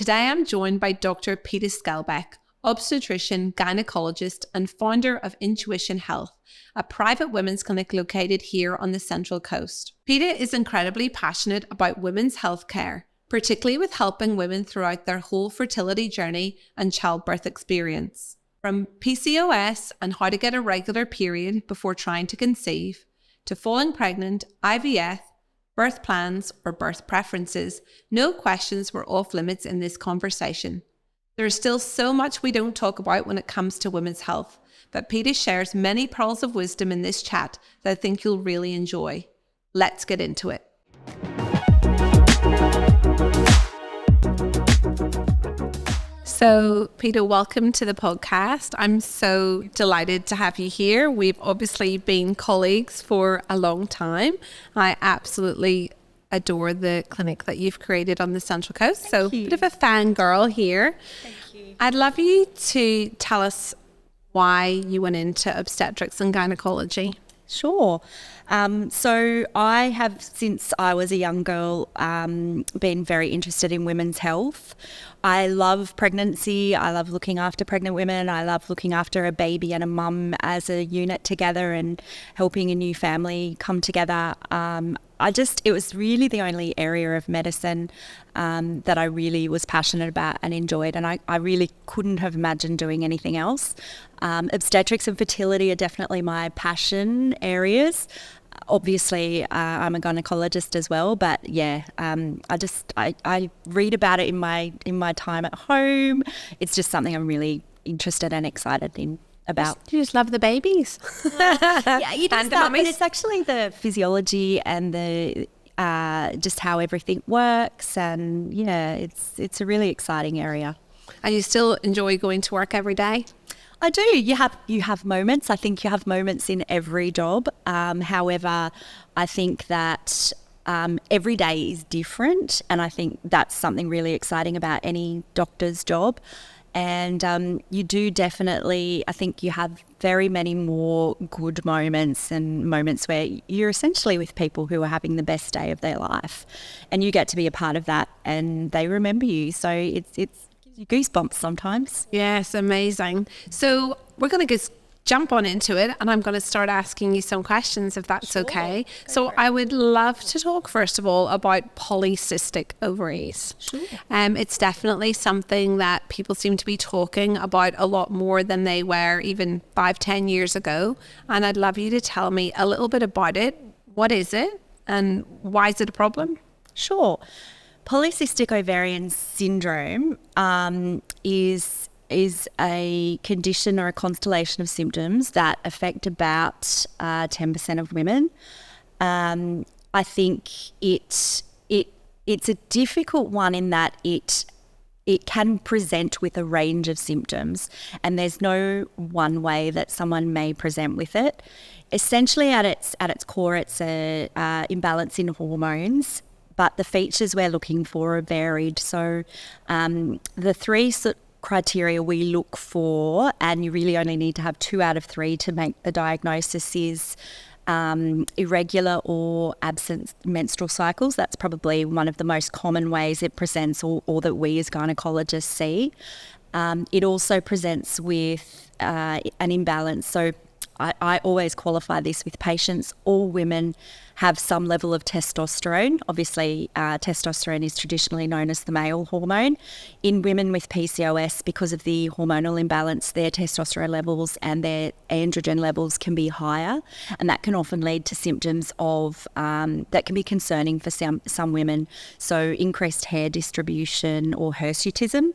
Today I'm joined by Dr Peta Skilbeck, obstetrician, gynaecologist and founder of Intuition Health, a private women's clinic located here on the Central Coast. Peta is incredibly passionate about women's health care, particularly with helping women throughout their whole fertility journey and childbirth experience. From PCOS and how to get a regular period before trying to conceive, to falling pregnant, IVF, birth plans or birth preferences, no questions were off limits in this conversation. There is still so much we don't talk about when it comes to women's health, but Peta shares many pearls of wisdom in this chat that I think you'll really enjoy. Let's get into it. So, Peta, welcome to the podcast. I'm so delighted to have you here. We've obviously been colleagues for a long time. I absolutely adore the clinic that you've created on the Central Coast. Thank you. Bit of a fangirl here. Thank you. I'd love you to tell us why you went into obstetrics and gynecology. Sure. So I have, since I was a young girl, been very interested in women's health. I love pregnancy. I love looking after pregnant women. I love looking after a baby and a mum as a unit together and helping a new family come together. It was really the only area of medicine that I really was passionate about and enjoyed, and I really couldn't have imagined doing anything else. Obstetrics and fertility are definitely my passion areas. Obviously, I'm a gynaecologist as well, but yeah, I read about it in my time at home. It's just something I'm really interested and excited in about. You just love the babies. Yeah, you just and the but mummies. it's actually the physiology and the just how everything works, and yeah, it's a really exciting area. And you still enjoy going to work every day? I do. You have moments. I think you have moments in every job. However, I think that every day is different, and I think that's something really exciting about any doctor's job. And you do definitely, I think you have very many more good moments and moments where you're essentially with people who are having the best day of their life, and you get to be a part of that, and they remember you. So it's gives you goosebumps sometimes. Yes, amazing. So we're going to jump on into it, and I'm going to start asking you some questions if that's okay. So I would love to talk first of all about polycystic ovaries. Sure. It's definitely something that people seem to be talking about a lot more than they were even 5-10 years ago. And I'd love you to tell me a little bit about it. What is it and why is it a problem? Sure. Polycystic ovarian syndrome is a condition or a constellation of symptoms that affect about 10% of women. I think it's a difficult one in that it can present with a range of symptoms, and there's no one way that someone may present with it. Essentially, at its core, it's a imbalance in hormones. But the features we're looking for are varied. So the three criteria we look for, and you really only need to have 2 out of 3 to make the diagnosis, is irregular or absent menstrual cycles. That's probably one of the most common ways it presents, or that we as gynecologists see. It also presents with an imbalance. So I always qualify this with patients. All women have some level of testosterone. Obviously, testosterone is traditionally known as the male hormone. In women with PCOS, because of the hormonal imbalance, their testosterone levels and their androgen levels can be higher, and that can often lead to symptoms of that can be concerning for some women. So increased hair distribution or hirsutism,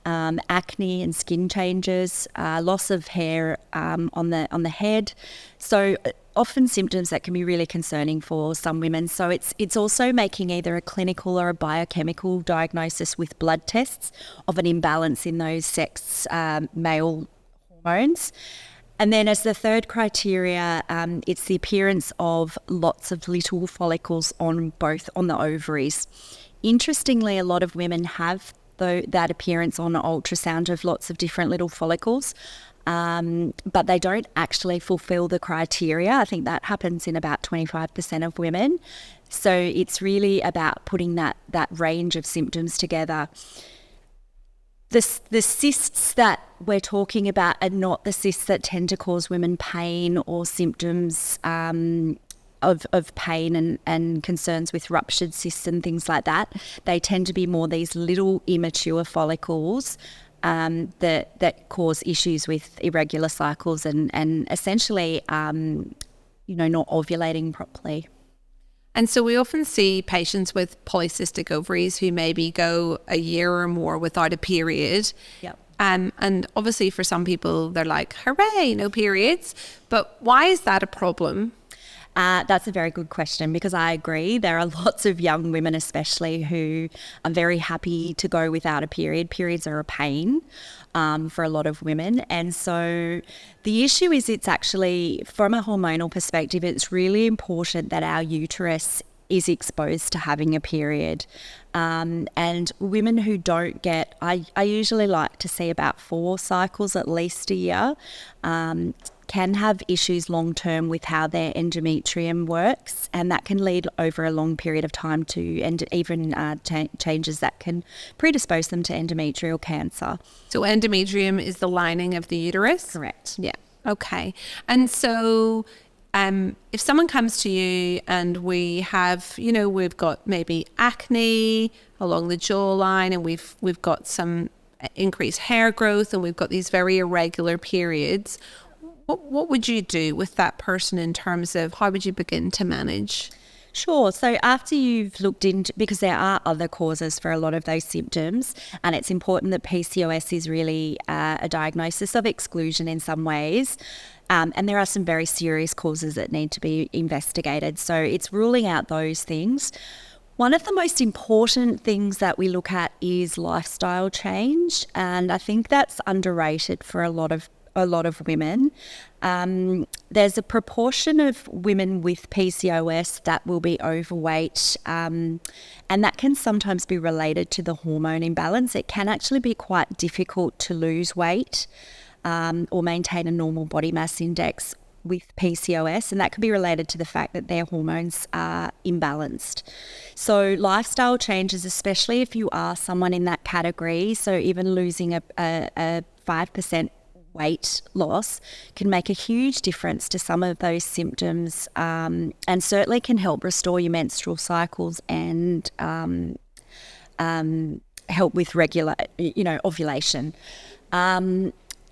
acne and skin changes, loss of hair on the head. So often symptoms that can be really concerning for some women. So it's also making either a clinical or a biochemical diagnosis with blood tests of an imbalance in those sex male hormones. And then as the third criteria, it's the appearance of lots of little follicles on the ovaries. Interestingly, a lot of women have that appearance on ultrasound of lots of different little follicles. But they don't actually fulfill the criteria. I think that happens in about 25% of women. So it's really about putting that range of symptoms together. The cysts that we're talking about are not the cysts that tend to cause women pain or symptoms of pain and concerns with ruptured cysts and things like that. They tend to be more these little immature follicles that cause issues with irregular cycles and essentially, not ovulating properly. And so we often see patients with polycystic ovaries who maybe go a year or more without a period. Yep. And obviously for some people, they're like, hooray, no periods. But why is that a problem? That's a very good question, because I agree. There are lots of young women especially who are very happy to go without a period. Periods are a pain for a lot of women. And so the issue is, it's actually, from a hormonal perspective, it's really important that our uterus is exposed to having a period. And women who don't get, I usually like to see about 4 cycles at least a year, can have issues long term with how their endometrium works, and that can lead over a long period of time to even changes that can predispose them to endometrial cancer. So endometrium is the lining of the uterus? Correct. Yeah. Okay. And so if someone comes to you and we have, we've got maybe acne along the jawline, and we've got some increased hair growth, and we've got these very irregular periods, what would you do with that person in terms of how would you begin to manage? Sure. So after you've looked into, because there are other causes for a lot of those symptoms, and it's important that PCOS is really a diagnosis of exclusion in some ways. And there are some very serious causes that need to be investigated. So it's ruling out those things. One of the most important things that we look at is lifestyle change. And I think that's underrated for a lot of women. There's a proportion of women with PCOS that will be overweight, and that can sometimes be related to the hormone imbalance. It can actually be quite difficult to lose weight or maintain a normal body mass index with PCOS, and that could be related to the fact that their hormones are imbalanced. So lifestyle changes, especially if you are someone in that category, so even losing a 5% weight loss can make a huge difference to some of those symptoms, and certainly can help restore your menstrual cycles and help with regular, ovulation.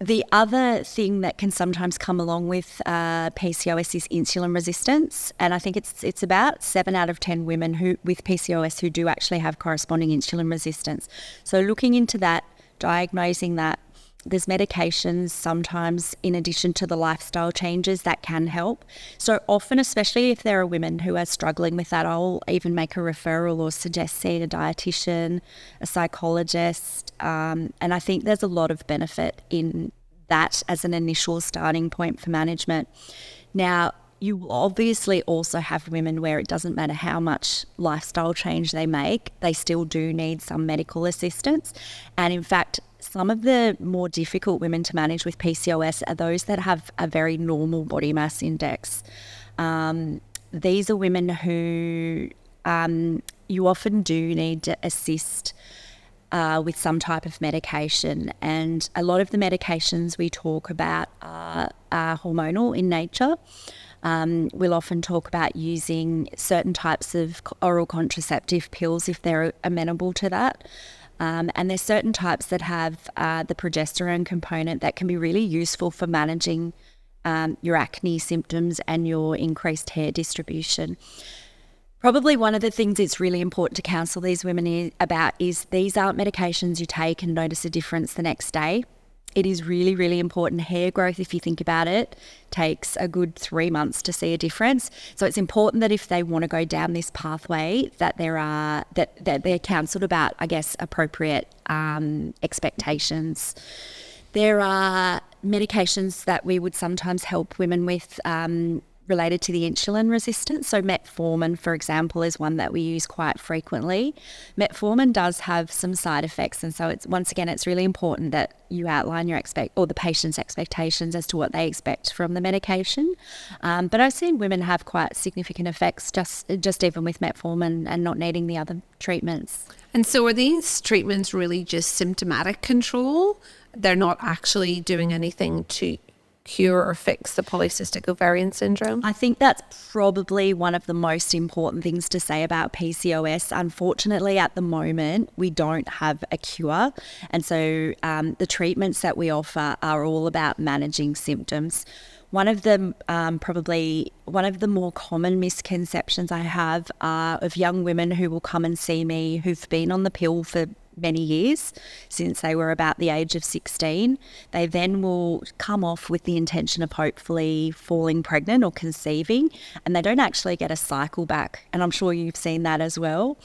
The other thing that can sometimes come along with PCOS is insulin resistance, and I think it's about 7 out of 10 women who with PCOS who do actually have corresponding insulin resistance. So looking into that, diagnosing that. There's medications sometimes in addition to the lifestyle changes that can help. So often, especially if there are women who are struggling with that, I'll even make a referral or suggest seeing a dietitian, a psychologist. And I think there's a lot of benefit in that as an initial starting point for management. Now, you will obviously also have women where it doesn't matter how much lifestyle change they make, they still do need some medical assistance. And in fact, some of the more difficult women to manage with PCOS are those that have a very normal body mass index. These are women who you often do need to assist with some type of medication. And a lot of the medications we talk about are hormonal in nature. We'll often talk about using certain types of oral contraceptive pills if they're amenable to that. And there's certain types that have the progesterone component that can be really useful for managing your acne symptoms and your increased hair distribution. Probably one of the things it's really important to counsel these women about is these aren't medications you take and notice a difference the next day. It is really, really important. Hair growth, if you think about it, takes a good 3 months to see a difference. So it's important that if they want to go down this pathway, that they're counselled about, I guess, appropriate expectations. There are medications that we would sometimes help women with related to the insulin resistance. So metformin, for example, is one that we use quite frequently. Metformin does have some side effects, and so it's really important that you outline the patient's expectations as to what they expect from the medication. But I've seen women have quite significant effects just even with metformin and not needing the other treatments. And so are these treatments really just symptomatic control? They're not actually doing anything to cure or fix the polycystic ovarian syndrome? I think that's probably one of the most important things to say about PCOS. Unfortunately, at the moment, we don't have a cure. And so the treatments that we offer are all about managing symptoms. One of the more common misconceptions I have are of young women who will come and see me who've been on the pill for many years, since they were about the age of 16. They then will come off with the intention of hopefully falling pregnant or conceiving, and they don't actually get a cycle back. And I'm sure you've seen that as well.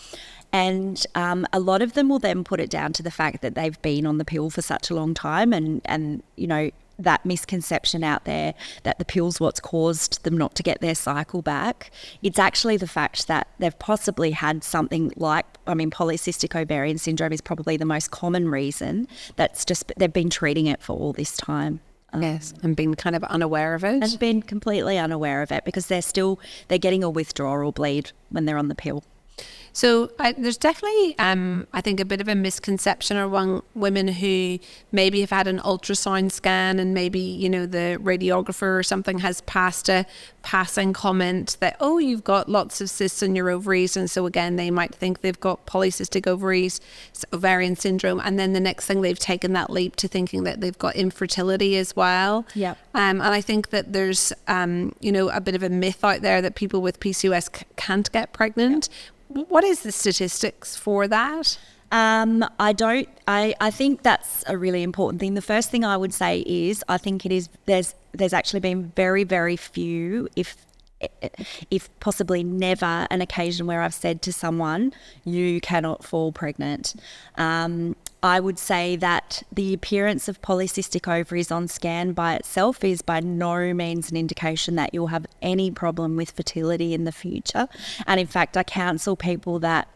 And a lot of them will then put it down to the fact that they've been on the pill for such a long time, and you know, that misconception out there that the pill's what's caused them not to get their cycle back. It's actually the fact that they've possibly had something like, polycystic ovarian syndrome is probably the most common reason. That's just, they've been treating it for all this time. Yes, and been kind of unaware of it. And been completely unaware of it because they're getting a withdrawal bleed when they're on the pill. So there's definitely, I think, a bit of a misconception among women who maybe have had an ultrasound scan and maybe, you know, the radiographer or something has passed a passing comment that, oh, you've got lots of cysts in your ovaries. And so again, they might think they've got polycystic ovarian syndrome. And then the next thing they've taken that leap to thinking that they've got infertility as well. Yeah. And I think that there's, a bit of a myth out there that people with PCOS can't get pregnant. Yeah. What is the statistics for that? I think that's a really important thing. The first thing I would say is I think there's actually been very, very few, if possibly never, an occasion where I've said to someone, you cannot fall pregnant. I would say that the appearance of polycystic ovaries on scan by itself is by no means an indication that you'll have any problem with fertility in the future. And in fact, I counsel people that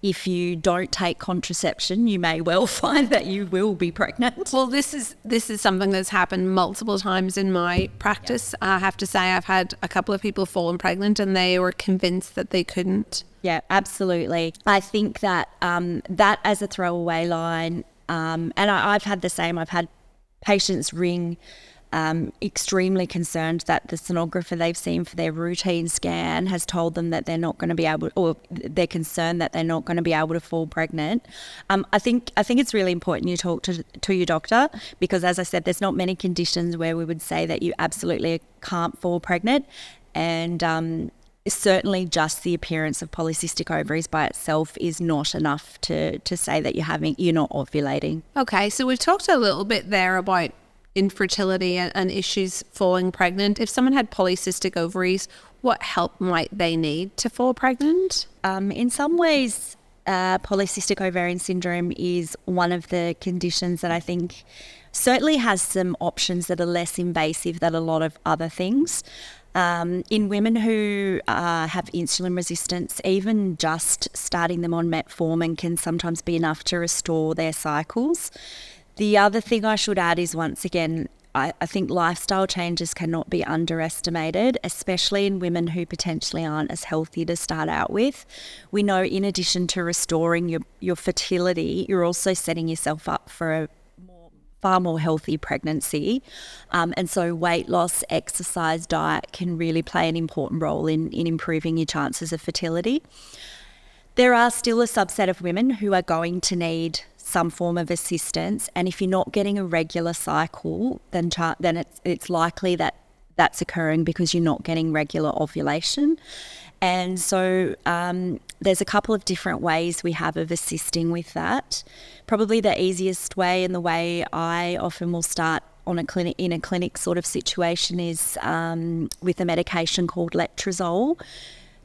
if you don't take contraception, you may well find that you will be pregnant. Well, this is something that's happened multiple times in my practice. Yeah. I have to say I've had a couple of people fallen pregnant and they were convinced that they couldn't. Yeah, absolutely. I think that that as a throwaway line, and I've had the same. I've had patients ring extremely concerned that the sonographer they've seen for their routine scan has told them that they're not going to be able, or they're concerned that they're not going to be able to fall pregnant. I think it's really important you talk to your doctor, because as I said, there's not many conditions where we would say that you absolutely can't fall pregnant, and certainly just the appearance of polycystic ovaries by itself is not enough to say that you're not ovulating. Okay, so we've talked a little bit there about infertility and issues falling pregnant. If someone had polycystic ovaries, what help might they need to fall pregnant? In some ways, polycystic ovarian syndrome is one of the conditions that I think certainly has some options that are less invasive than a lot of other things. In women who have insulin resistance, even just starting them on metformin can sometimes be enough to restore their cycles. The other thing I should add is, once again, I think lifestyle changes cannot be underestimated, especially in women who potentially aren't as healthy to start out with. We know in addition to restoring your fertility, you're also setting yourself up for a far more healthy pregnancy. And so weight loss, exercise, diet can really play an important role in improving your chances of fertility. There are still a subset of women who are going to need some form of assistance, and if you're not getting a regular cycle, then it's likely that that's occurring because you're not getting regular ovulation. And so there's a couple of different ways we have of assisting with that. Probably the easiest way, and the way I often will start in a clinic sort of situation, is with a medication called letrozole.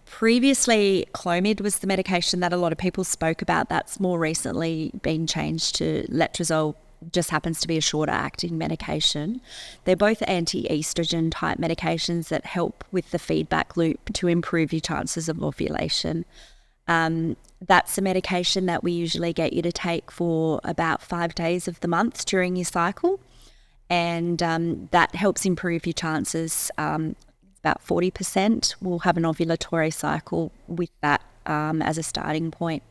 Previously, Clomid was the medication that a lot of people spoke about. That's more recently been changed to letrozole just happens to be a shorter acting medication. They're both anti-estrogen type medications that help with the feedback loop to improve your chances of ovulation. That's a medication that we usually get you to take for about 5 days of the month during your cycle. And that helps improve your chances. About 40% will have an ovulatory cycle with that as a starting point.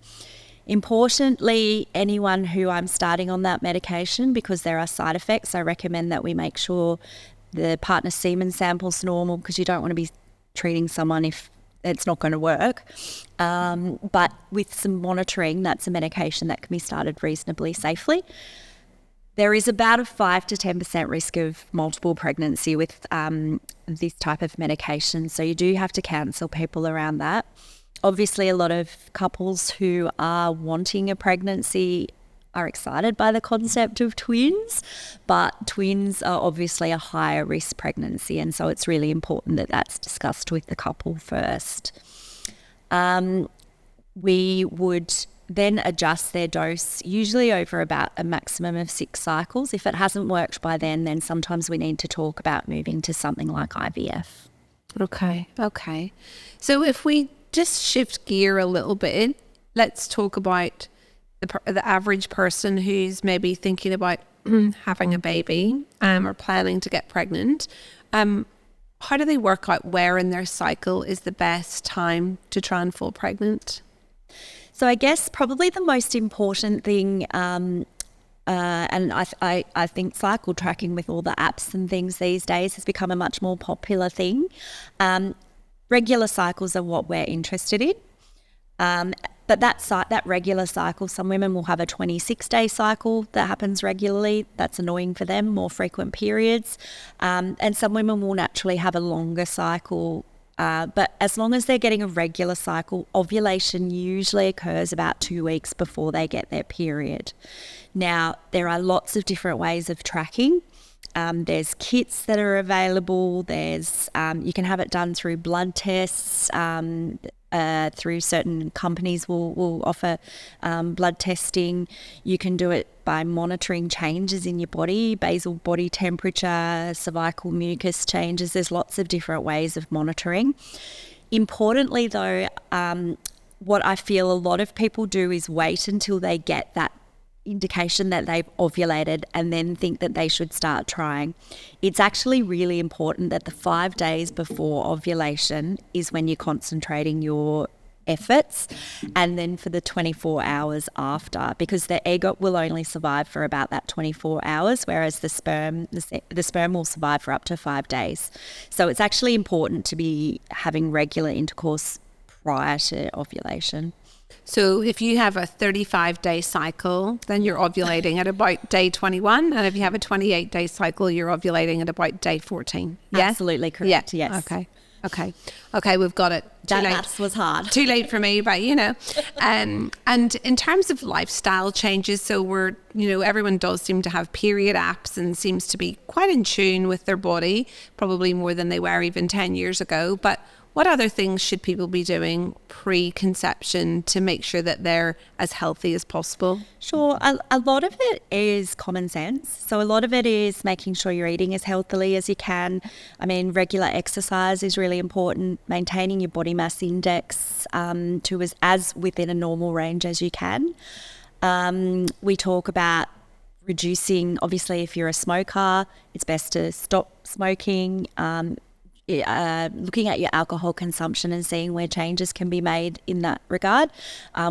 Importantly, anyone who I'm starting on that medication, because there are side effects, I recommend that we make sure the partner semen sample's normal, because you don't want to be treating someone if it's not going to work. But with some monitoring, that's a medication that can be started reasonably safely. There is about a 5 to 10% risk of multiple pregnancy with this type of medication, so you do have to counsel people around that. Obviously, a lot of couples who are wanting a pregnancy are excited by the concept of twins, but twins are obviously a higher risk pregnancy, and so it's really important that that's discussed with the couple first. We would then adjust their dose, usually over about a maximum of 6 cycles. If it hasn't worked by then sometimes we need to talk about moving to something like IVF. Okay. So if we just shift gear a little bit, let's talk about the average person who's maybe thinking about having a baby or planning to get pregnant. How do they work out where in their cycle is the best time to try and fall pregnant? So I guess probably the most important thing, and I think cycle tracking with all the apps and things these days has become a much more popular thing. Regular cycles are what we're interested in. But that regular cycle, some women will have a 26-day cycle that happens regularly. That's annoying for them, more frequent periods. And some women will naturally have a longer cycle. But as long as they're getting a regular cycle, ovulation usually occurs about 2 weeks before they get their period. Now, there are lots of different ways of tracking. There's kits that are available. There's you can have it done through blood tests. Through certain companies will offer blood testing. You can do it by monitoring changes in your body, basal body temperature, cervical mucus changes. There's lots of different ways of monitoring. Importantly though, what I feel a lot of people do is wait until they get that indication that they've ovulated and then think that they should start trying. It's actually really important that the 5 days before ovulation is when you're concentrating your efforts, and then for the 24 hours after, because the egg will only survive for about that 24 hours, whereas the sperm will survive for up to 5 days. So it's actually important to be having regular intercourse prior to ovulation. So if you have a 35-day cycle, then you're ovulating at about day 21. And if you have a 28-day cycle, you're ovulating at about day 14. Yes? Absolutely correct, yeah. yes. Okay, we've got it. That maths was hard. Too late for me, but and in terms of lifestyle changes, so everyone does seem to have period apps and seems to be quite in tune with their body, probably more than they were even 10 years ago. But what other things should people be doing pre-conception to make sure that they're as healthy as possible? Sure. A lot of it is common sense. So a lot of it is making sure you're eating as healthily as you can. I mean, regular exercise is really important, maintaining your body mass index to as within a normal range as you can. We talk about reducing, obviously, if you're a smoker, it's best to stop smoking. Looking at your alcohol consumption and seeing where changes can be made in that regard.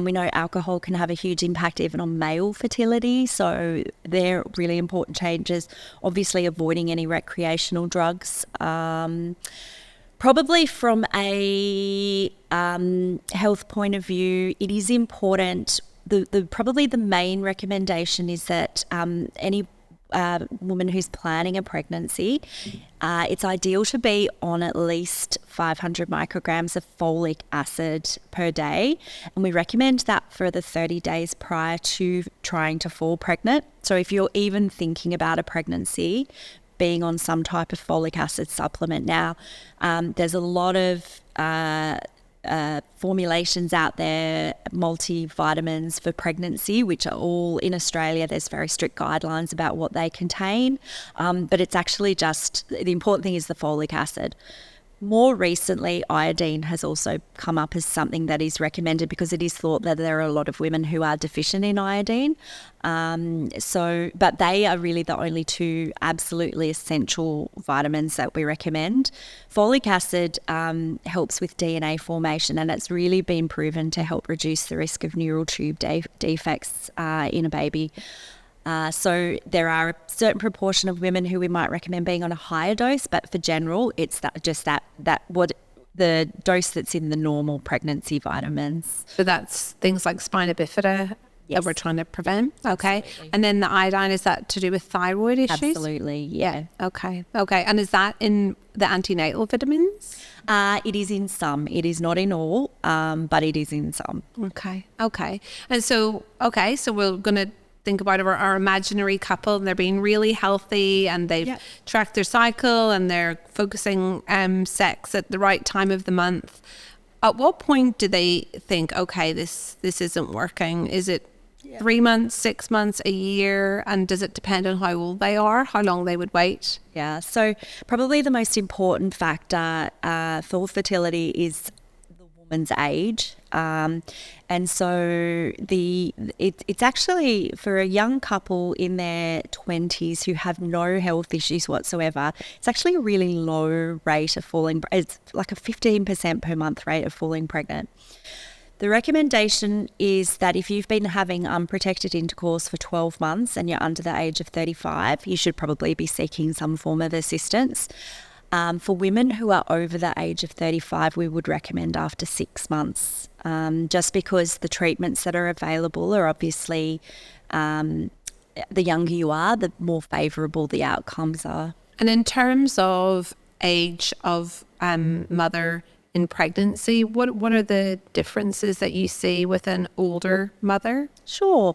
We know alcohol can have a huge impact even on male fertility, so they're really important changes. Obviously avoiding any recreational drugs. Probably from a health point of view, it is important. Probably the main recommendation is that any woman who's planning a pregnancy, it's ideal to be on at least 500 micrograms of folic acid per day, and we recommend that for the 30 days prior to trying to fall pregnant. So if you're even thinking about a pregnancy, being on some type of folic acid supplement. Now, there's a lot of formulations out there, multivitamins for pregnancy, which are all in Australia. There's very strict guidelines about what they contain, but it's actually just, the important thing is the folic acid. More recently, iodine has also come up as something that is recommended because it is thought that there are a lot of women who are deficient in iodine. But they are really the only two absolutely essential vitamins that we recommend. Folic acid helps with DNA formation, and it's really been proven to help reduce the risk of neural tube defects in a baby. So there are a certain proportion of women who we might recommend being on a higher dose, but for general, it's the dose that's in the normal pregnancy vitamins. So that's things like spina bifida that we're trying to prevent. Okay. Absolutely. And then the iodine, is that to do with thyroid issues? Absolutely, yeah. Okay. And is that in the antenatal vitamins? It is in some. It is not in all, but it is in some. Okay. And so we're going to think about our imaginary couple, and they're being really healthy, and they've tracked their cycle, and they're focusing sex at the right time of the month. At what point do they think, okay, this isn't working? Is it 3 months, 6 months, a year? And does it depend on how old they are, how long they would wait? Yeah, so probably the most important factor for fertility is the woman's age. And so it's actually for a young couple in their 20s who have no health issues whatsoever, it's actually a really low rate of falling. It's like a 15% per month rate of falling pregnant. The recommendation is that if you've been having unprotected intercourse for 12 months and you're under the age of 35, you should probably be seeking some form of assistance. For women who are over the age of 35, we would recommend after 6 months, just because the treatments that are available are obviously, the younger you are, the more favourable the outcomes are. And in terms of age of mother in pregnancy, what are the differences that you see with an older mother? Sure.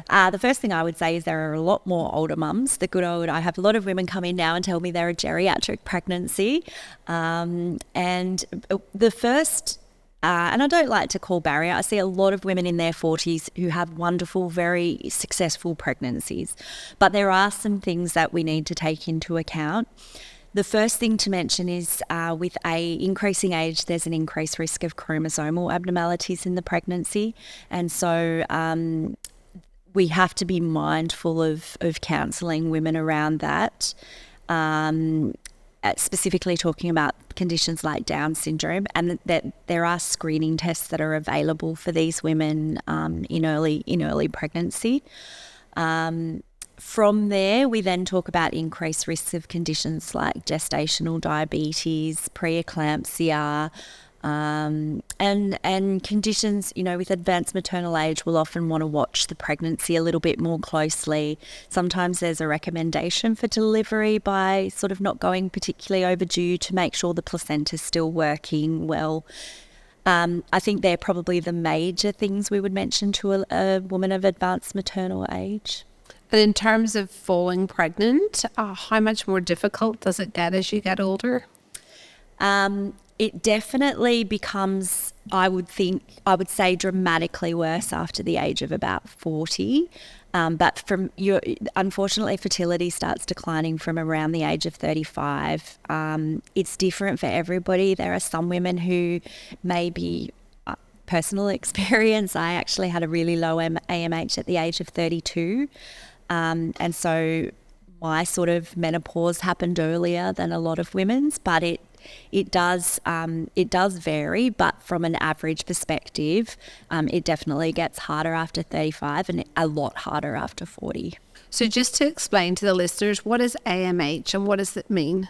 The first thing I would say is there are a lot more older mums. I have a lot of women come in now and tell me they're a geriatric pregnancy. And the first, and I don't like to call barrier, I see a lot of women in their 40s who have wonderful, very successful pregnancies. But there are some things that we need to take into account. The first thing to mention is with a increasing age, there's an increased risk of chromosomal abnormalities in the pregnancy. And so we have to be mindful of counselling women around that, specifically talking about conditions like Down syndrome, and that there are screening tests that are available for these women in early pregnancy. From there, we then talk about increased risks of conditions like gestational diabetes, preeclampsia, and conditions, with advanced maternal age, we'll often want to watch the pregnancy a little bit more closely. Sometimes there's a recommendation for delivery by sort of not going particularly overdue to make sure the placenta's still working well. I think they're probably the major things we would mention to a woman of advanced maternal age. And in terms of falling pregnant, how much more difficult does it get as you get older? It definitely becomes, I would say, dramatically worse after the age of about 40. But unfortunately, fertility starts declining from around the age of 35. It's different for everybody. There are some women who maybe personal experience. I actually had a really low AMH at the age of 32. And so my sort of menopause happened earlier than a lot of women's, but it does vary, but from an average perspective, it definitely gets harder after 35 and a lot harder after 40. So just to explain to the listeners, what is AMH and what does it mean?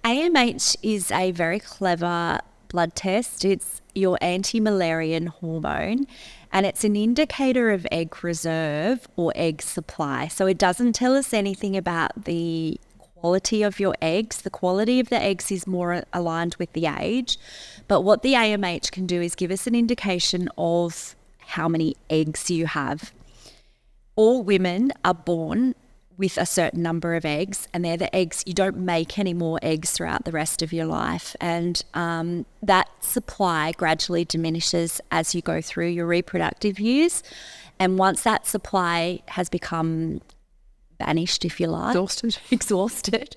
AMH is a very clever blood test. It's your anti-Müllerian hormone, and it's an indicator of egg reserve or egg supply. So it doesn't tell us anything about the quality of your eggs. The quality of the eggs is more aligned with the age. But what the AMH can do is give us an indication of how many eggs you have. All women are born with a certain number of eggs, and they're the eggs, you don't make any more eggs throughout the rest of your life. And that supply gradually diminishes as you go through your reproductive years. And once that supply has become vanished, if you like, exhausted,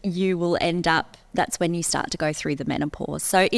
you will end up, that's when you start to go through the menopause. So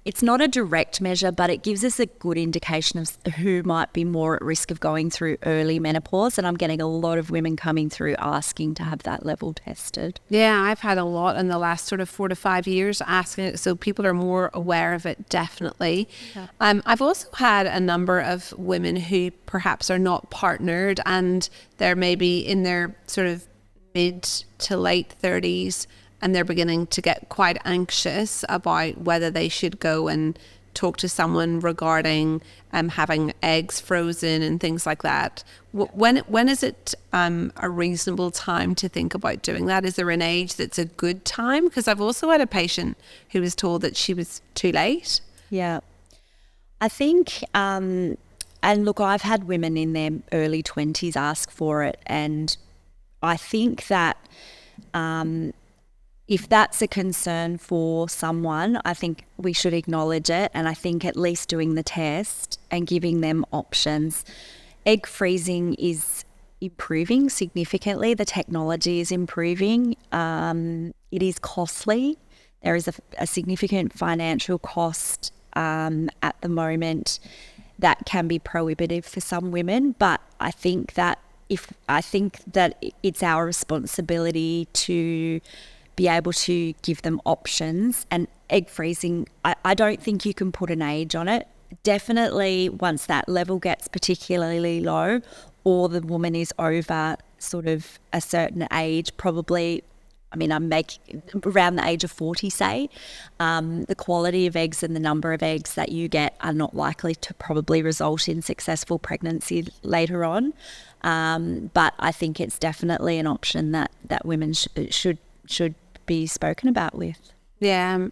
it's not a direct measure, but it gives us a good indication of who might be more at risk of going through early menopause. And I'm getting a lot of women coming through asking to have that level tested. Yeah, I've had a lot in the last sort of 4 to 5 years asking it, so people are more aware of it, definitely. Yeah. I've also had a number of women who perhaps are not partnered and they're maybe in their sort of mid to late 30s, and they're beginning to get quite anxious about whether they should go and talk to someone regarding having eggs frozen and things like that. When is it a reasonable time to think about doing that? Is there an age that's a good time? Because I've also had a patient who was told that she was too late. Yeah. I think, and look, I've had women in their early 20s ask for it, and I think that if that's a concern for someone, I think we should acknowledge it, and I think at least doing the test and giving them options. Egg freezing is improving significantly. The technology is improving. It is costly. There is a significant financial cost at the moment that can be prohibitive for some women, but I think that it's our responsibility to be able to give them options. And egg freezing, I don't think you can put an age on it. Definitely once that level gets particularly low, or the woman is over sort of a certain age, probably, I'm making around the age of 40, say, the quality of eggs and the number of eggs that you get are not likely to probably result in successful pregnancy later on. But I think it's definitely an option that women should be spoken about with. Yeah,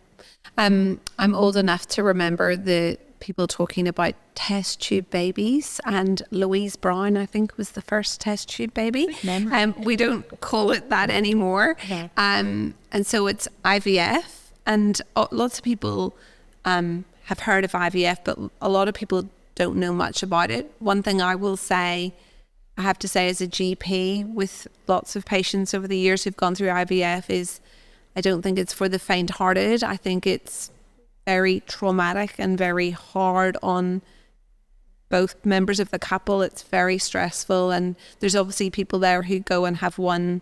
I'm old enough to remember the people talking about test tube babies, and Louise Brown, I think, was the first test tube baby. We don't call it that anymore. Yeah. And so it's IVF, and lots of people have heard of IVF, but a lot of people don't know much about it. One thing I have to say as a GP with lots of patients over the years who've gone through IVF is I don't think it's for the faint-hearted. I think it's very traumatic and very hard on both members of the couple. It's very stressful, and there's obviously people there who go and have one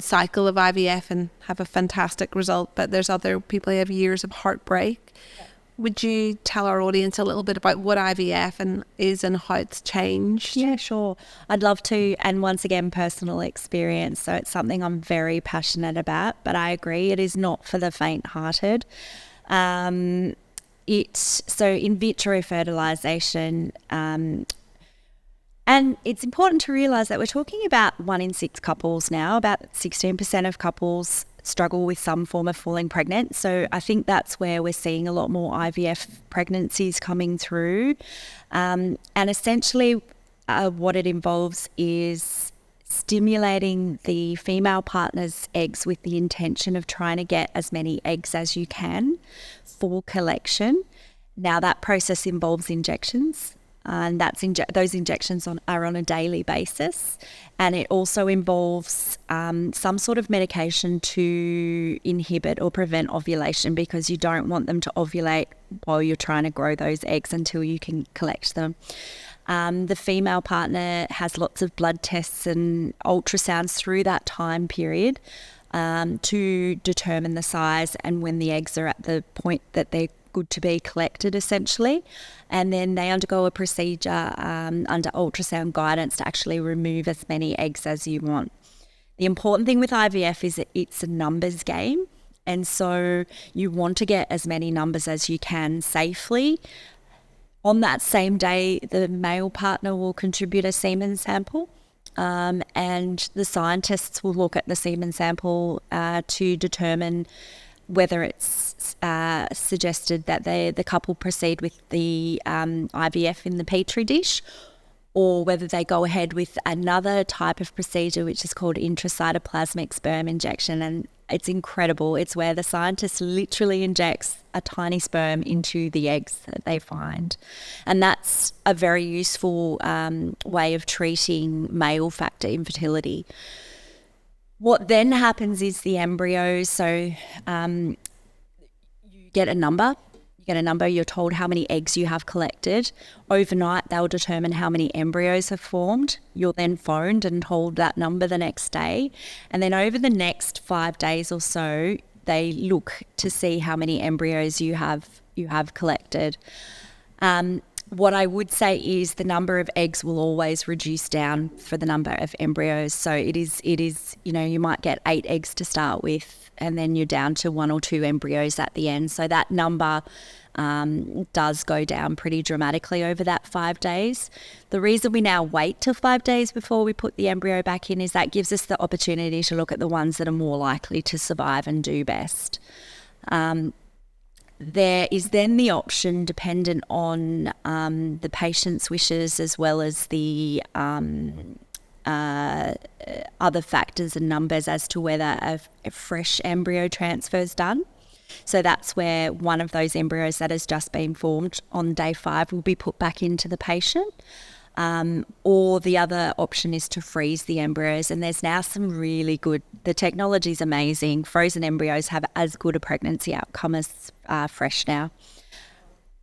cycle of IVF and have a fantastic result, but there's other people who have years of heartbreak. Yeah. Would you tell our audience a little bit about what IVF is and how it's changed? Yeah, sure. I'd love to. And once again, personal experience. So it's something I'm very passionate about, but I agree it is not for the faint-hearted. So in vitro fertilization, and it's important to realize that we're talking about 1 in 6 couples now. About 16% of couples struggle with some form of falling pregnant. So I think that's where we're seeing a lot more IVF pregnancies coming through. And essentially what it involves is stimulating the female partner's eggs with the intention of trying to get as many eggs as you can for collection. Now that process involves injections, and those injections are on a daily basis, and it also involves some sort of medication to inhibit or prevent ovulation, because you don't want them to ovulate while you're trying to grow those eggs until you can collect them. The female partner has lots of blood tests and ultrasounds through that time period to determine the size and when the eggs are at the point that they're good to be collected, essentially. And then they undergo a procedure under ultrasound guidance to actually remove as many eggs as you want. The important thing with IVF is that it's a numbers game, and so you want to get as many numbers as you can safely. On that same day, the male partner will contribute a semen sample, and the scientists will look at the semen sample to determine whether it's suggested that the couple proceed with the IVF in the petri dish, or whether they go ahead with another type of procedure, which is called intracytoplasmic sperm injection. And it's incredible. It's where the scientist literally injects a tiny sperm into the eggs that they find. And that's a very useful way of treating male factor infertility. What then happens is the embryos, so you get a number. You're told how many eggs you have collected. Overnight, they'll determine how many embryos have formed. You're then phoned and told that number the next day. And then over the next 5 days or so, they look to see how many embryos you have collected. What I would say is the number of eggs will always reduce down for the number of embryos. So it is, you might get 8 eggs to start with, and then you're down to 1 or 2 embryos at the end. So that number does go down pretty dramatically over that 5 days. The reason we now wait till 5 days before we put the embryo back in is that gives us the opportunity to look at the ones that are more likely to survive and do best. There is then the option, dependent on the patient's wishes as well as the other factors and numbers, as to whether a fresh embryo transfer is done. So that's where one of those embryos that has just been formed on day 5 will be put back into the patient. Or the other option is to freeze the embryos. And there's now some really good, the technology is amazing. Frozen embryos have as good a pregnancy outcome as fresh now.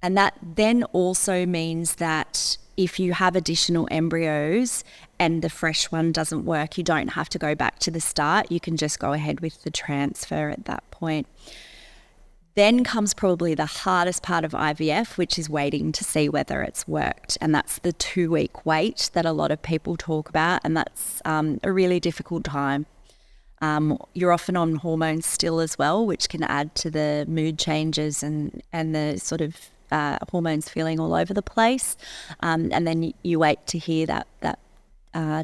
And that then also means that if you have additional embryos and the fresh one doesn't work, you don't have to go back to the start. You can just go ahead with the transfer at that point. Then comes probably the hardest part of IVF, which is waiting to see whether it's worked. And that's the 2-week wait that a lot of people talk about. And that's a really difficult time. You're often on hormones still as well, which can add to the mood changes and the sort of hormones feeling all over the place. And then you wait to hear that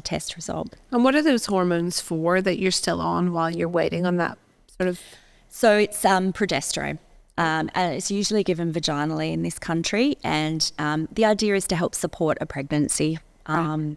test result. And what are those hormones for that you're still on while you're waiting on that sort of? So it's progesterone. And it's usually given vaginally in this country. And the idea is to help support a pregnancy and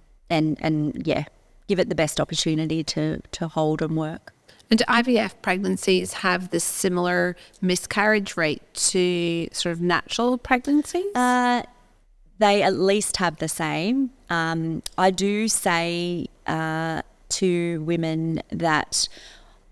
give it the best opportunity to hold and work. And do IVF pregnancies have this similar miscarriage rate to sort of natural pregnancies? They at least have the same. I do say to women that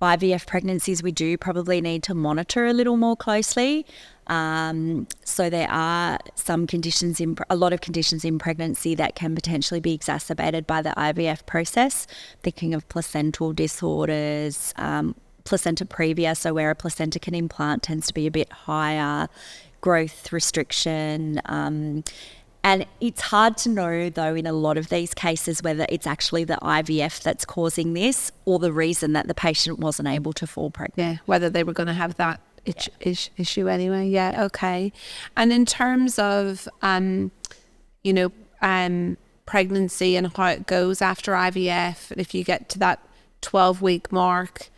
IVF pregnancies, we do probably need to monitor a little more closely. So there are a lot of conditions in pregnancy that can potentially be exacerbated by the IVF process. Thinking of placental disorders, placenta previa, so where a placenta can implant tends to be a bit higher, growth restriction. And it's hard to know, though, in a lot of these cases, whether it's actually the IVF that's causing this or the reason that the patient wasn't able to fall pregnant. Yeah, whether they were going to have that issue anyway. Yeah, okay. And in terms of, pregnancy and how it goes after IVF, if you get to that 12-week mark,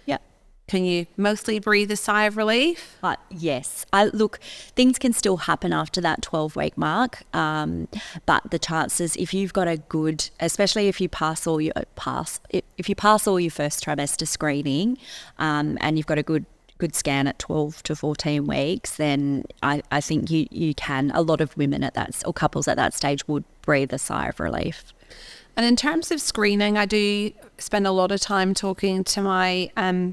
can you mostly breathe a sigh of relief? Yes. Look, things can still happen after that 12-week mark, but the chances, if you've got a good, especially if you pass all your first trimester screening, and you've got a good scan at 12 to 14 weeks, then I think you can. A lot of women or couples at that stage would breathe a sigh of relief. And in terms of screening, I do spend a lot of time talking to my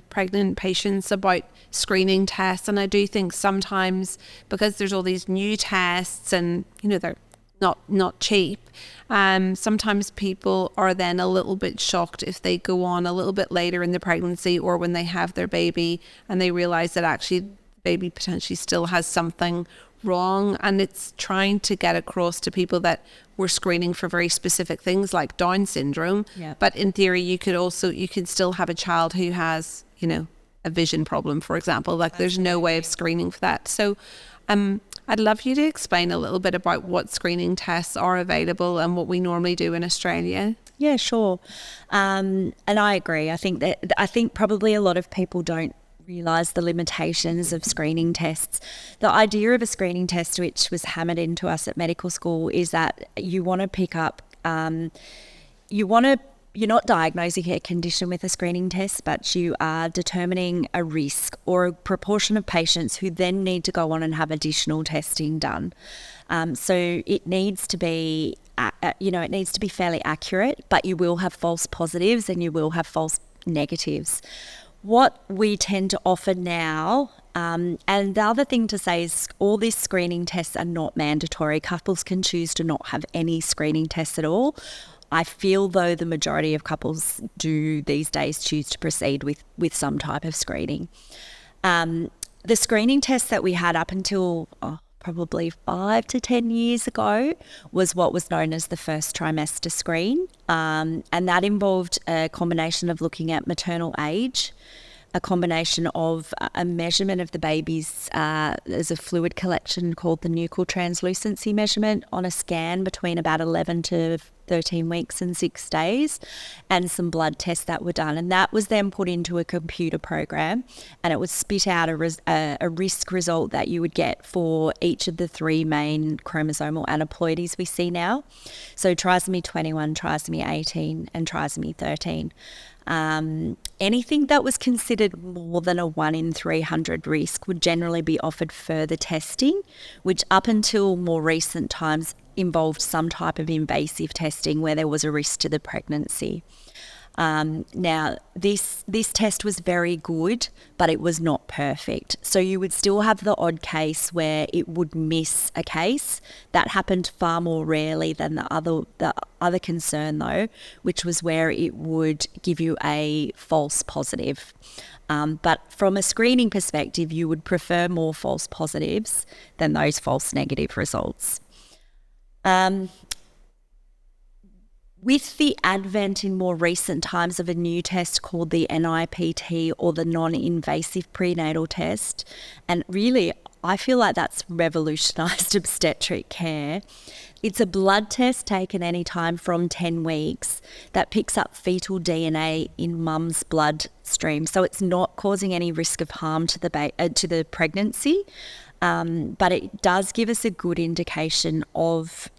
pregnant patients about screening tests. And I do think sometimes, because there's all these new tests and, they're not cheap, sometimes people are then a little bit shocked if they go on a little bit later in the pregnancy or when they have their baby and they realize that actually the baby potentially still has something wrong. And it's trying to get across to people that we're screening for very specific things like Down syndrome. Yeah. But in theory, you could still have a child who has, a vision problem, for example. Like there's no way of screening for that. So I'd love you to explain a little bit about what screening tests are available and what we normally do in Australia. Yeah, sure. And I agree. I think probably a lot of people don't realise the limitations of screening tests. The idea of a screening test, which was hammered into us at medical school, is that you want to pick up you're not diagnosing a condition with a screening test, but you are determining a risk or a proportion of patients who then need to go on and have additional testing done. So it needs to be, it needs to be fairly accurate, but you will have false positives and you will have false negatives. What we tend to offer now, and the other thing to say is all these screening tests are not mandatory. Couples can choose to not have any screening tests at all. I feel, though, the majority of couples do these days choose to proceed with some type of screening. The screening test that we had up until probably 5 to 10 years ago was what was known as the first trimester screen, and that involved a combination of looking at maternal age, a combination of a measurement of the baby's, there's a fluid collection called the nuchal translucency measurement on a scan between about 11 to 13 weeks and 6 days, and some blood tests that were done. And that was then put into a computer program, and it would spit out a risk result that you would get for each of the 3 main chromosomal aneuploidies we see now. So trisomy 21, trisomy 18, and trisomy 13. Anything that was considered more than a 1 in 300 risk would generally be offered further testing, which up until more recent times involved some type of invasive testing where there was a risk to the pregnancy. Now, this test was very good, but it was not perfect. So you would still have the odd case where it would miss a case. That happened far more rarely than the other concern, though, which was where it would give you a false positive. But from a screening perspective, you would prefer more false positives than those false negative results. With the advent in more recent times of a new test called the NIPT, or the non-invasive prenatal test, and really I feel like that's revolutionised obstetric care. It's a blood test taken any time from 10 weeks that picks up fetal DNA in mum's bloodstream, so it's not causing any risk of harm to the pregnancy, but it does give us a good indication of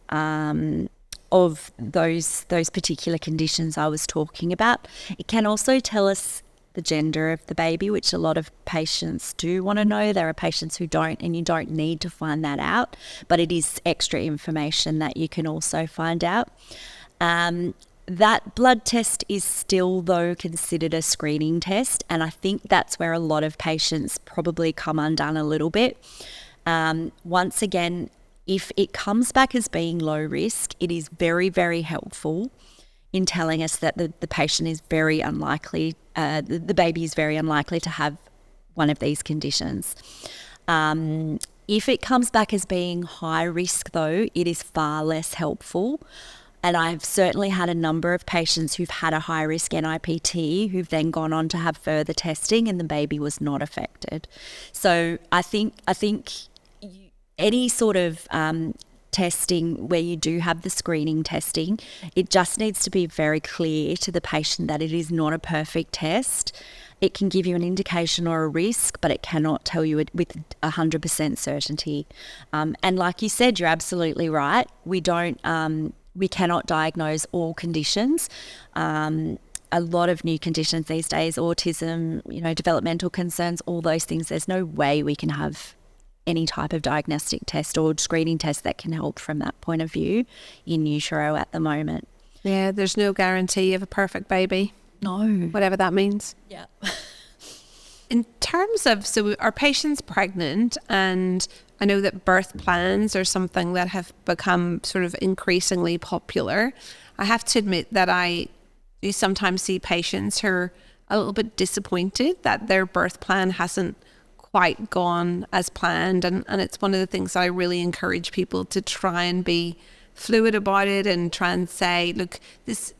those particular conditions I was talking about. It can also tell us the gender of the baby, which a lot of patients do want to know. There are patients who don't, and you don't need to find that out, but it is extra information that you can also find out. That blood test is still, though, considered a screening test, and I think that's where a lot of patients probably come undone a little bit. Once again, if it comes back as being low risk, it is very, very helpful in telling us that the patient is very unlikely, the baby is very unlikely to have one of these conditions. If it comes back as being high risk, though, it is far less helpful. And I've certainly had a number of patients who've had a high risk NIPT who've then gone on to have further testing and the baby was not affected. So I think any sort of testing where you do have the screening testing, it just needs to be very clear to the patient that it is not a perfect test. It can give you an indication or a risk, but it cannot tell you it with 100% certainty. And like you said, you're absolutely right. We cannot diagnose all conditions. A lot of new conditions these days, autism, developmental concerns, all those things, there's no way we can have any type of diagnostic test or screening test that can help from that point of view in utero at the moment. Yeah, there's no guarantee of a perfect baby. No. Whatever that means. Yeah. In terms of, so are patients pregnant, and I know that birth plans are something that have become sort of increasingly popular. I have to admit that I do sometimes see patients who are a little bit disappointed that their birth plan hasn't quite gone as planned, and it's one of the things I really encourage people to try and be fluid about it and try and say, look, this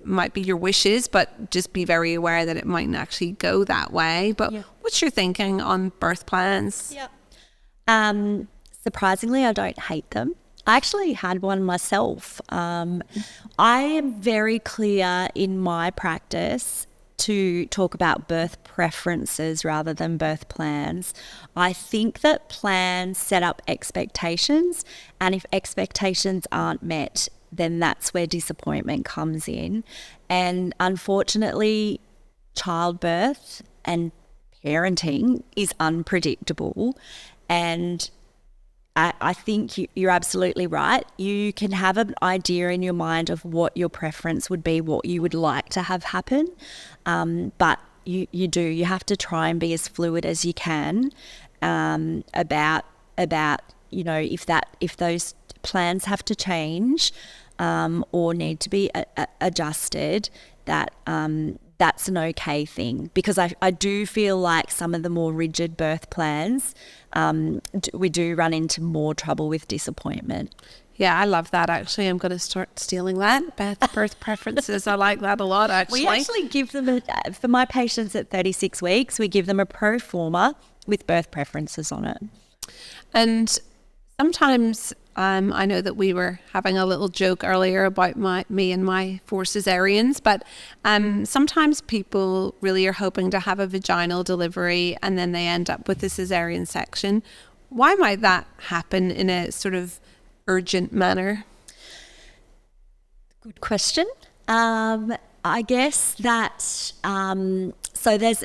might be your wishes, but just be very aware that it mightn't actually go that way. But what's your thinking on birth plans? Surprisingly, I don't hate them. I actually had one myself. I am very clear in my practice to talk about birth preferences rather than birth plans. I think that plans set up expectations, and if expectations aren't met, then that's where disappointment comes in. And unfortunately, childbirth and parenting is unpredictable. And I think you're absolutely right. You can have an idea in your mind of what your preference would be, what you would like to have happen. But you have to try and be as fluid as you can about if those plans have to change or need to be adjusted, that's an okay thing, because I do feel like some of the more rigid birth plans, we do run into more trouble with disappointment. Yeah, I love that. Actually, I'm going to start stealing that. Birth preferences. I like that a lot, actually. We actually give them, for my patients at 36 weeks, we give them a pro forma with birth preferences on it. And sometimes I know that we were having a little joke earlier about me and my 4 cesareans, but sometimes people really are hoping to have a vaginal delivery and then they end up with a cesarean section. Why might that happen in a sort of urgent manner? Good question. I guess that so there's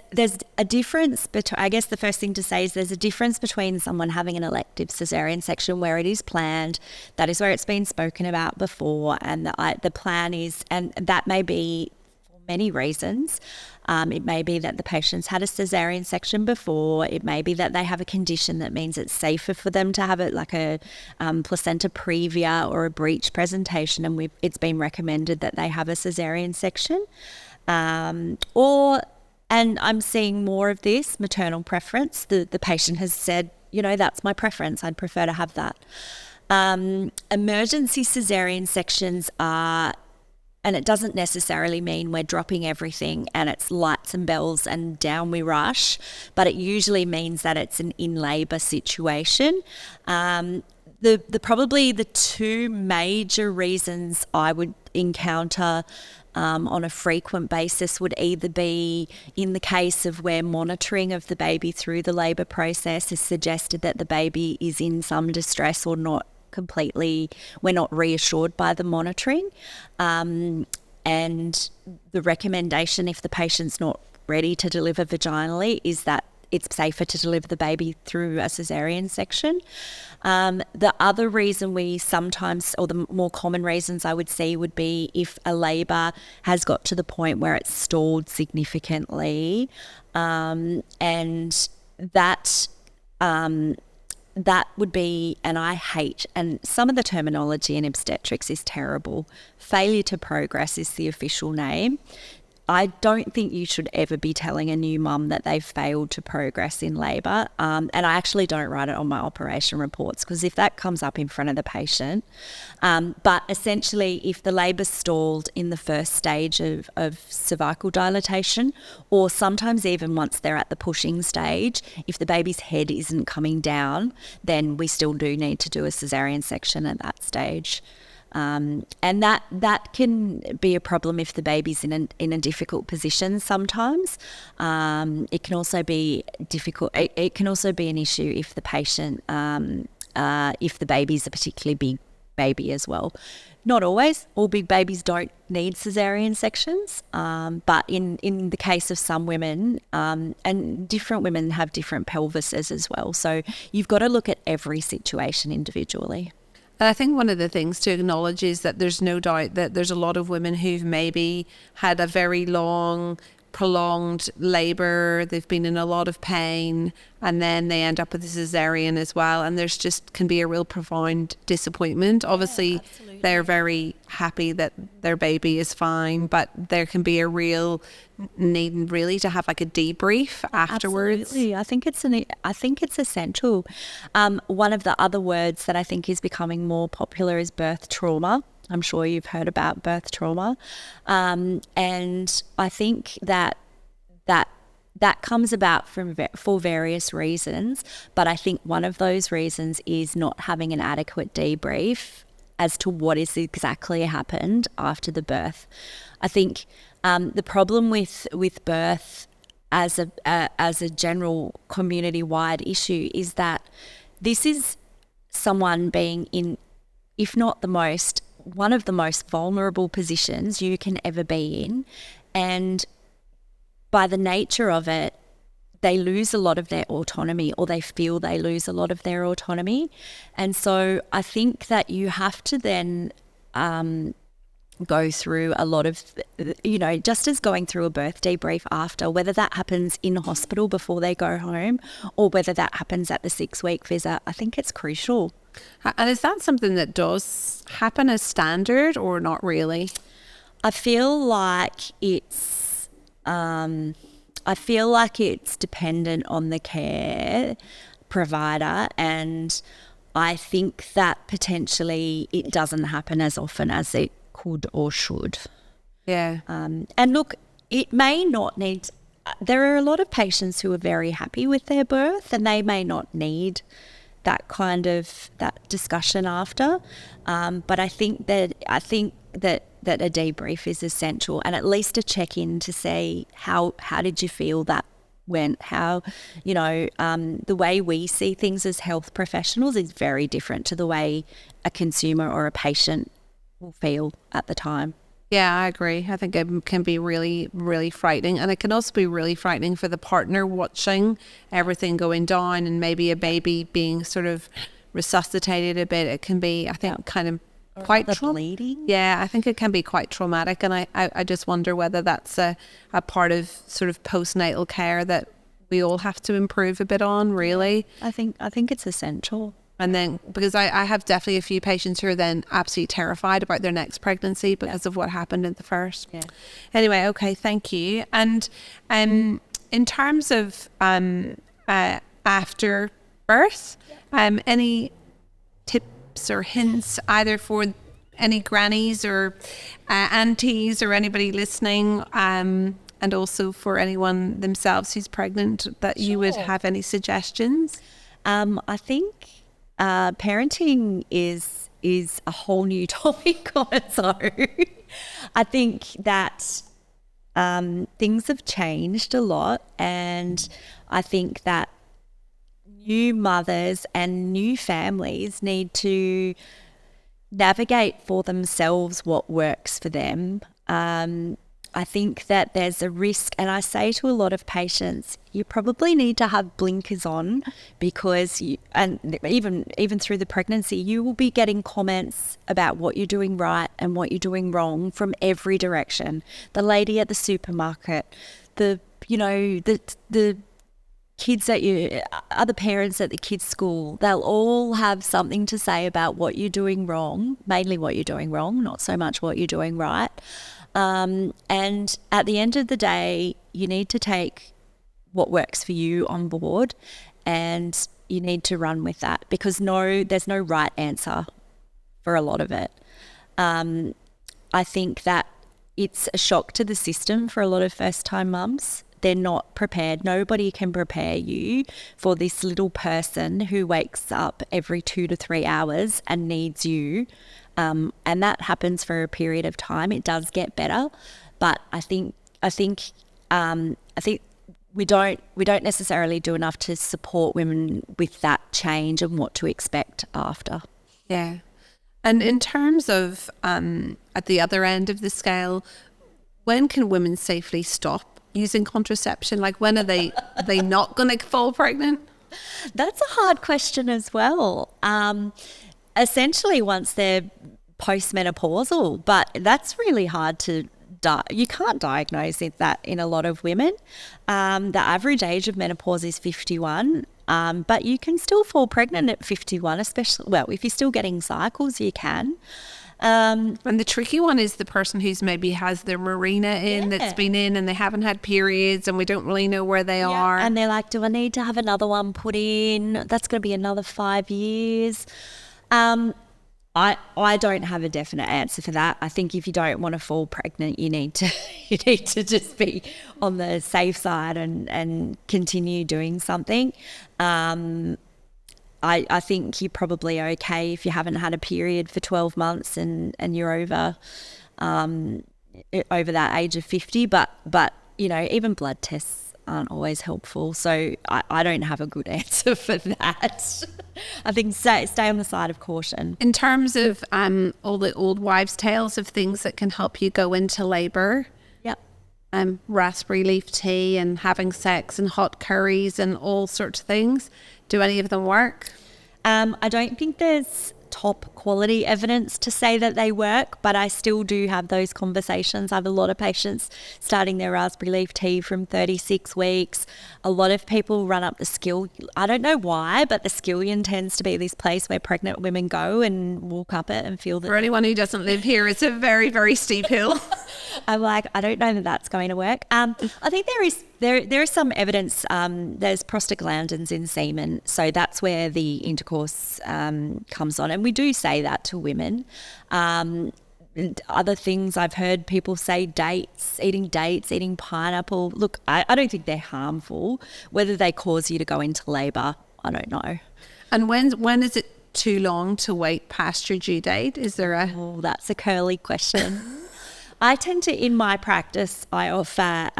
a difference between, I guess the first thing to say is there's a difference between someone having an elective cesarean section where it is planned, that is where it's been spoken about before, and the plan is, and that may be for many reasons. It may be that the patient's had a cesarean section before. It may be that they have a condition that means it's safer for them to have it, like a placenta previa or a breech presentation, and it's been recommended that they have a cesarean section. And I'm seeing more of this, maternal preference. The patient has said, that's my preference. I'd prefer to have that. Emergency cesarean sections are, and it doesn't necessarily mean we're dropping everything and it's lights and bells and down we rush, but it usually means that it's an in-labour situation. Probably the 2 major reasons I would encounter on a frequent basis would either be in the case of where monitoring of the baby through the labour process has suggested that the baby is in some distress or not completely, we're not reassured by the monitoring. And the recommendation, if the patient's not ready to deliver vaginally, is that it's safer to deliver the baby through a cesarean section. The other reason we sometimes, or the more common reasons I would see, would be if a labour has got to the point where it's stalled significantly, and that would be, and I hate, and some of the terminology in obstetrics is terrible. Failure to progress is the official name. I don't think you should ever be telling a new mum that they've failed to progress in labour. And I actually don't write it on my operation reports, because if that comes up in front of the patient, but essentially if the labour's stalled in the first stage of cervical dilatation, or sometimes even once they're at the pushing stage, if the baby's head isn't coming down, then we still do need to do a cesarean section at that stage. And that can be a problem if the baby's in a difficult position sometimes. It can also be difficult. It can also be an issue if the patient, if the baby's a particularly big baby as well. Not always. All big babies don't need cesarean sections, but in the case of some women, and different women have different pelvises as well. So you've got to look at every situation individually. And I think one of the things to acknowledge is that there's no doubt that there's a lot of women who've maybe had a very long, prolonged labour, they've been in a lot of pain, and then they end up with a cesarean as well, and there's just can be a real profound disappointment. Obviously, they're very happy that their baby is fine, but there can be a real need really to have like a debrief afterwards. Absolutely. I think it's essential. One of the other words that I think is becoming more popular is birth trauma. I'm sure you've heard about birth trauma. And I think that comes about for various reasons, but I think one of those reasons is not having an adequate debrief as to what is exactly happened after the birth. I think the problem with birth as a general community-wide issue is that this is someone being in, if not the most, one of the most vulnerable positions you can ever be in. And by the nature of it, they lose a lot of their autonomy, or they feel they lose a lot of their autonomy. And so I think that you have to then go through a lot of, just as going through a birth debrief after, whether that happens in hospital before they go home or whether that happens at the 6-week visit, I think it's crucial. And is that something that does happen as standard or not really? I feel like it's dependent on the care provider, and I think that potentially it doesn't happen as often as it could or should. Yeah. And look, it may not need, there are a lot of patients who are very happy with their birth and they may not need that discussion after. But I think that a debrief is essential, and at least a check-in to say how did you feel that went, how, the way we see things as health professionals is very different to the way a consumer or a patient will feel at the time. Yeah, I agree. I think it can be really, really frightening. And it can also be really frightening for the partner watching everything going down and maybe a baby being sort of resuscitated a bit. It can be, I think, kind of quite bleeding. Yeah, I think it can be quite traumatic. And I just wonder whether that's a part of sort of postnatal care that we all have to improve a bit on, really. I think it's essential. And then, because I have definitely a few patients who are then absolutely terrified about their next pregnancy because of what happened in the first. Yeah. Anyway, okay, thank you. And in terms of after birth, any tips or hints either for any grannies or aunties or anybody listening, and also for anyone themselves who's pregnant, that you would have any suggestions? I think parenting is a whole new topic on its own. I think that things have changed a lot, and I think that new mothers and new families need to navigate for themselves what works for them. I think that there's a risk, and I say to a lot of patients, you probably need to have blinkers on, because even through the pregnancy, you will be getting comments about what you're doing right and what you're doing wrong from every direction. The lady at the supermarket, the kids other parents at the kids' school, they'll all have something to say about what you're doing wrong, mainly what you're doing wrong, not so much what you're doing right. And at the end of the day, you need to take what works for you on board, and you need to run with that, because there's no right answer for a lot of it. I think that it's a shock to the system for a lot of first-time mums. They're not prepared. Nobody can prepare you for this little person who wakes up every 2 to 3 hours and needs you. And that happens for a period of time. It does get better, but I think we don't necessarily do enough to support women with that change and what to expect after. Yeah. And in terms of at the other end of the scale, when can women safely stop using contraception? Like, when are they not going to fall pregnant? That's a hard question as well. Essentially once they're postmenopausal, but that's really hard to you can't diagnose that in a lot of women. The average age of menopause is 51, but you can still fall pregnant at 51, especially, well, if you're still getting cycles, you can. And the tricky one is the person who's maybe has their Mirena that's been in and they haven't had periods and we don't really know where they are. And they're like, do I need to have another one put in? That's going to be another 5 years. I don't have a definite answer for that. I think if you don't want to fall pregnant, you need to just be on the safe side and continue doing something. I think you're probably okay if you haven't had a period for 12 months and you're over that age of 50. But even blood tests aren't always helpful. So I don't have a good answer for that. I think stay on the side of caution. In terms of all the old wives' tales of things that can help you go into labour, Yep. Raspberry leaf tea and having sex and hot curries and all sorts of things, do any of them work? I don't think there's top quality evidence to say that they work, but I still do have those conversations. I have a lot of patients starting their raspberry leaf tea from 36 weeks. A lot of people run up the I don't know why, but the Skillion tends to be this place where pregnant women go and walk up it and feel that. For anyone who doesn't live here, it's a very, very steep hill. I'm like, I don't know that that's going to work. I think there is some evidence. There's prostaglandins in semen, so that's where the intercourse comes on, and we do say that to women. And other things I've heard people say: eating pineapple. Look, I don't think they're harmful. Whether they cause you to go into labour, I don't know. And when is it too long to wait past your due date? Is there a? Oh, that's a curly question. I tend to, in my practice, I offer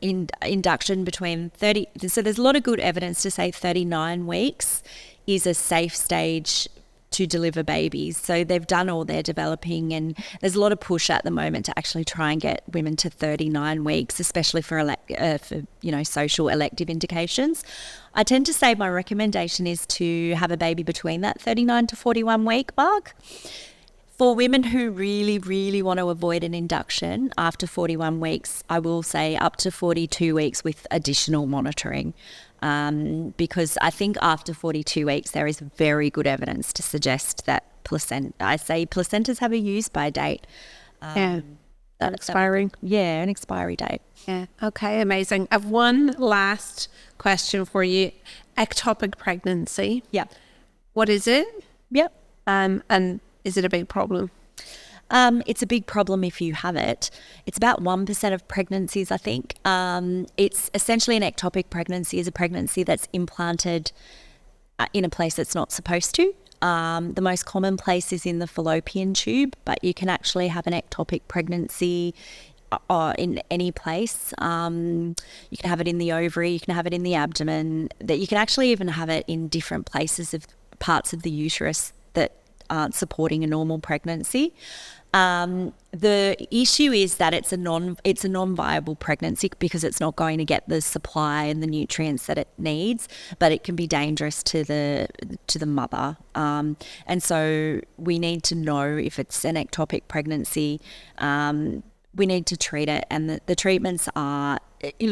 induction between 30. So there's a lot of good evidence to say 39 weeks is a safe stage to deliver babies. So they've done all their developing, and there's a lot of push at the moment to actually try and get women to 39 weeks, especially for social elective indications. I tend to say my recommendation is to have a baby between that 39 to 41 week mark. For women who really, really want to avoid an induction after 41 weeks, I will say up to 42 weeks with additional monitoring, because I think after 42 weeks there is very good evidence to suggest that placentas have a use-by date. Expiring. An expiry date. Yeah. Okay, amazing. I have one last question for you. Ectopic pregnancy. Yeah. What is it? Yep. And is it a big problem? It's a big problem if you have it. It's about 1% of pregnancies, I think. It's essentially an ectopic pregnancy is a pregnancy that's implanted in a place that's not supposed to. The most common place is in the fallopian tube, but you can actually have an ectopic pregnancy in any place. You can have it in the ovary, you can have it in the abdomen, that you can actually even have it in different parts of the uterus that aren't supporting a normal pregnancy. The issue is that it's a non-viable pregnancy because it's not going to get the supply and the nutrients that it needs, but it can be dangerous to the mother. And so we need to know if it's an ectopic pregnancy. We need to treat it, and the treatments are,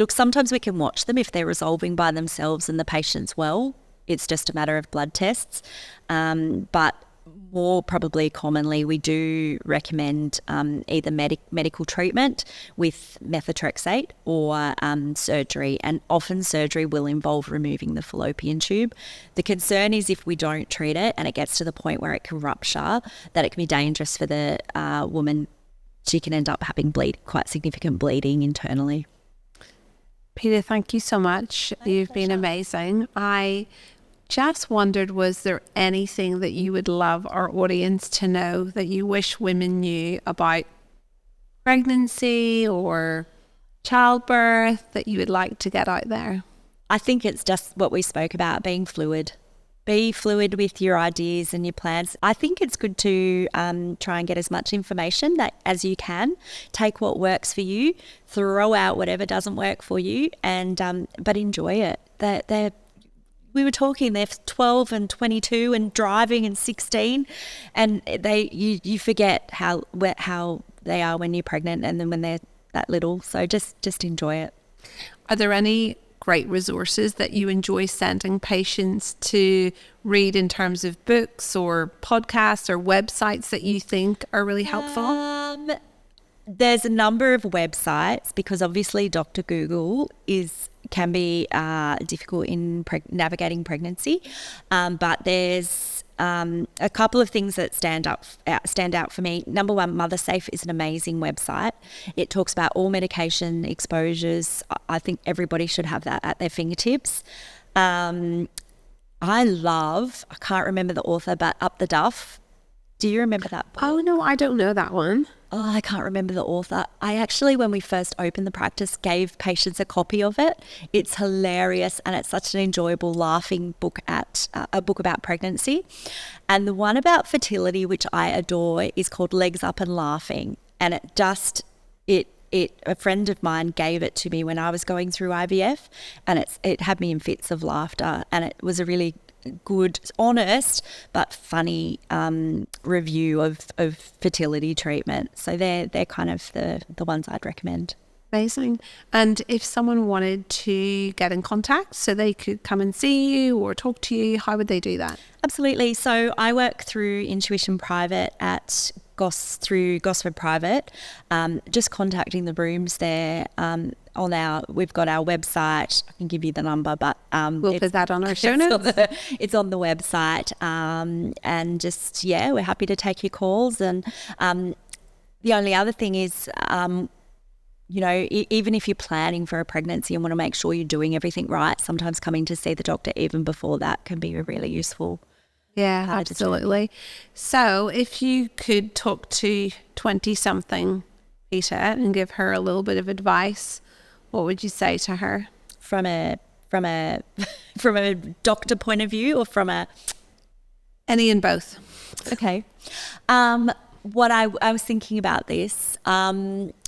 sometimes we can watch them if they're resolving by themselves and the patient's well. It's just a matter of blood tests. But more probably commonly, we do recommend either medical treatment with methotrexate or surgery, and often surgery will involve removing the fallopian tube. The concern is if we don't treat it and it gets to the point where it can rupture, that it can be dangerous for the woman. She can end up having quite significant bleeding internally. Peta, thank you so much. You've been amazing. I just wondered, was there anything that you would love our audience to know that you wish women knew about pregnancy or childbirth that you would like to get out there? I think it's just what we spoke about, being fluid. Be fluid with your ideas and your plans. I think it's good to try and get as much information as you can. Take what works for you, throw out whatever doesn't work for you, and but enjoy it. We were talking, they're 12 and 22 and driving and 16, and you forget how they are when you're pregnant and then when they're that little. So just enjoy it. Are there any great resources that you enjoy sending patients to read in terms of books or podcasts or websites that you think are really helpful? There's a number of websites, because obviously Dr. Google can be difficult in navigating pregnancy, but there's a couple of things that stand out for me. Number one, MotherSafe is an amazing website. It talks about all medication exposures. I think everybody should have that at their fingertips. I can't remember the author, but Up the Duff. Do you remember that book? Oh, no, I don't know that one. I can't remember the author. I actually, when we first opened the practice, gave patients a copy of it. It's hilarious, and it's such an enjoyable, laughing book a book about pregnancy. And the one about fertility, which I adore, is called Legs Up and Laughing. And a friend of mine gave it to me when I was going through IVF, and it had me in fits of laughter, and it was a really good, honest but funny review of fertility treatment. So they're kind of the ones I'd recommend. Amazing. And if someone wanted to get in contact so they could come and see you or talk to you, how would they do that? Absolutely. So I work through Intuition Private through Gosford Private. Just contacting the rooms there. We've got our website. I can give you the number, but we'll put that on our show notes. It's on the website, and just we're happy to take your calls. And the only other thing is, even if you're planning for a pregnancy and want to make sure you're doing everything right, sometimes coming to see the doctor even before that can be really useful. Yeah, absolutely. So if you could talk to 20-something Peta and give her a little bit of advice, what would you say to her? From a doctor point of view, or from a... Any and both. Okay. What I was thinking about this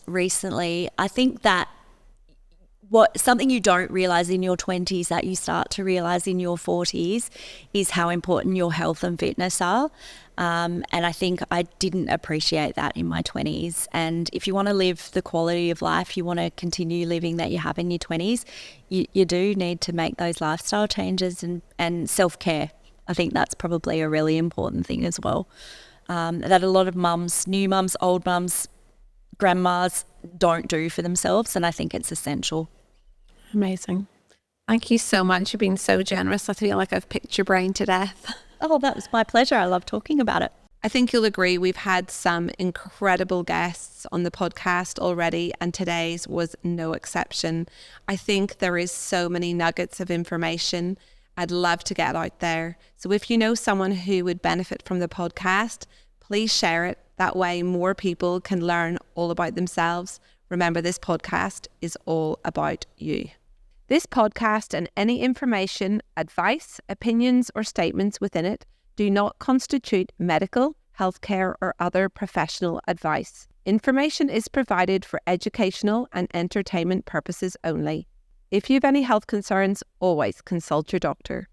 recently, I think that something you don't realize in your 20s that you start to realize in your 40s is how important your health and fitness are. And I think I didn't appreciate that in my 20s. And if you want to live the quality of life you want to continue living that you have in your 20s, you do need to make those lifestyle changes and self-care. I think that's probably a really important thing as well. That a lot of mums, new mums, old mums, grandmas don't do for themselves, and I think it's essential. Amazing. Thank you so much for being so generous. I feel like I've picked your brain to death. Oh, that was my pleasure. I love talking about it. I think you'll agree we've had some incredible guests on the podcast already, and today's was no exception. I think there is so many nuggets of information I'd love to get out there. So if you know someone who would benefit from the podcast, please share it. That way more people can learn all about themselves. Remember, this podcast is all about you. This podcast and any information, advice, opinions, or statements within it do not constitute medical, healthcare, or other professional advice. Information is provided for educational and entertainment purposes only. If you have any health concerns, always consult your doctor.